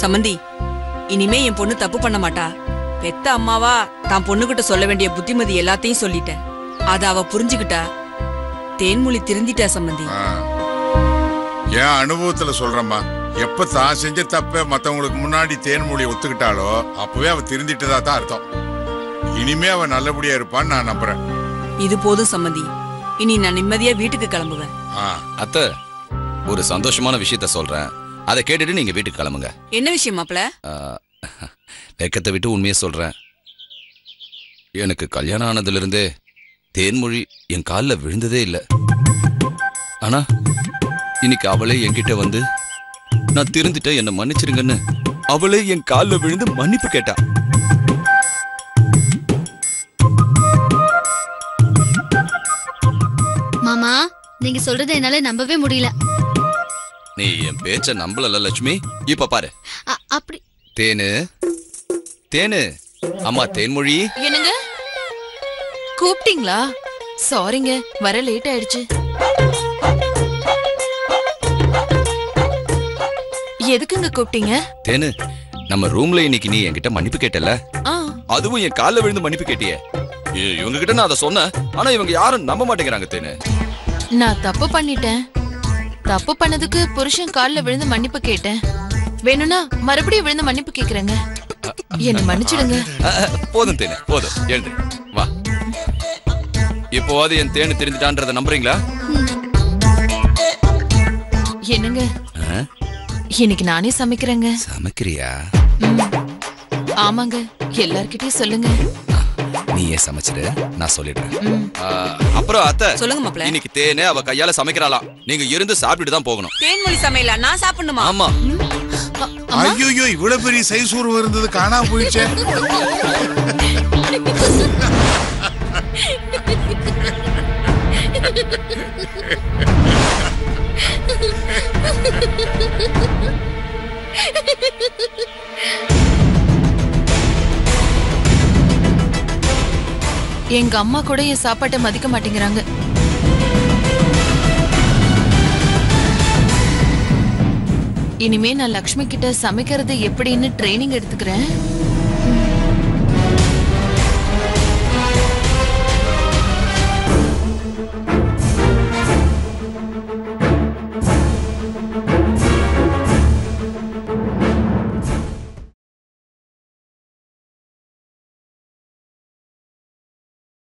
சமந்தி, இனிமே என் பொண்ணு தப்பு பண்ண மாட்டா. பெத்த அம்மாவா தான் பொண்ணுகிட்ட சொல்ல வேண்டிய புத்திமதி எல்லாத்தையும் சொல்லிட்டேன். அத அவ புரிஞ்சுக்கிட்டா. தேன்மொழி திருந்திட்டா சம்பந்தி. என் அனுபவத்துல சொல்றம்மா, எப்ப தான் செஞ்ச தப்ப மத்தவங்களுக்கு முன்னாடி தேன்மொழி ஒத்துக்கிட்டாலோ அப்பவே அவ திருந்திட்டதா தான் அர்த்தம். இனிமே அவ நல்லபடியா இருப்பான்னு நான் நம்புறேன். இது போதும் சம்பந்தி, இனி நான் நிம்மதியா வீட்டுக்கு கிளம்புவேன். அத்தை, ஒரு சந்தோஷமான விஷயத்த சொல்றேன், அதை கேட்டுட்டு நீங்க வீட்டுக்கு கிளம்புங்க. என்ன விஷயம் மாப்ள? வெக்கத்தை விட்டு உண்மையை சொல்றேன். எனக்கு கல்யாணம் ஆனதுல இருந்தே தேன்மொழி என் காலில் விழுந்ததே இல்லை. ஆனா இன்னைக்கு அவளே என்கிட்ட வந்து நான் திருந்திட்ட, என்ன மன்னிச்சிருங்கன்னு அவளே என் காலில் விழுந்து மன்னிப்பு கேட்டா. மாமா, நீங்க சொல்றதை என்னால நம்பவே முடியல. நீ என் பேச்ச நம்பல லட்சுமி. இப்ப பாரு. அப்படி தேனு தேனு, அம்மா தேன்மொழி. என்னங்க கூப்பிட்டீங்களா? சாரிங்க, வர லேட் ஆயிடுச்சு. எதுக்குங்க கூப்பிட்டீங்க? தேனு, நம்ம ரூம்ல இன்னைக்கு நீ என்கிட்ட மன்னிப்பு கேட்டல, அதுவும் என் காலில் விழுந்து மன்னிப்பு கேட்டியே. இவங்க கிட்ட நான் அதை சொன்னேன், ஆனா இவங்க யாரும் நம்ப மாட்டேங்கிறாங்க. தேனு, நான் தப்பு பண்ணிட்டேன். தப்பு பண்ணதுக்கு புருஷன் காலில் விழுந்து மன்னிப்பு கேட்டேன். வேணும்னா மறுபடியும் விழுந்து மன்னிப்பு கேக்குறேங்க. என்ன மன்னிச்சிடுங்க. போதும் தேனு, போதும். எழுந்து வா. இப்போவாது என் தேனு தெரிஞ்சுட்டான்றத நம்புறீங்களா? என்னங்க, இன்னைக்கு நானே சமைக்கிறேங்க. சமைக்கிறியா? ஆமாங்க, எல்லார்கிட்டயும் சொல்லுங்க. நீயே சமைச்சிரு, நான் சொல்லிடுறேன். அப்புறம் அத்தை, சொல்லுங்க மாப்ள. இன்னைக்கு தேனே அவ கையால சமைக்கிறாளாம். நீங்க இருந்து சாப்பிட்டுட்டு தான் போகணும். தேன்மொழி சமையலா? நான் சாப்பிடணுமா? ஆமா. ஐயோ, இவ்வளவு பெரிய சைசூர் இருந்தது காணாம போயிடுச்சே. எங்க அம்மா கூட என் சாப்பாட்டை மதிக்க மாட்டேங்கிறாங்க. இனிமே நான் லக்ஷ்மி கிட்ட சமைக்கிறது எப்படின்னு ட்ரைனிங் எடுத்துக்கிறேன்.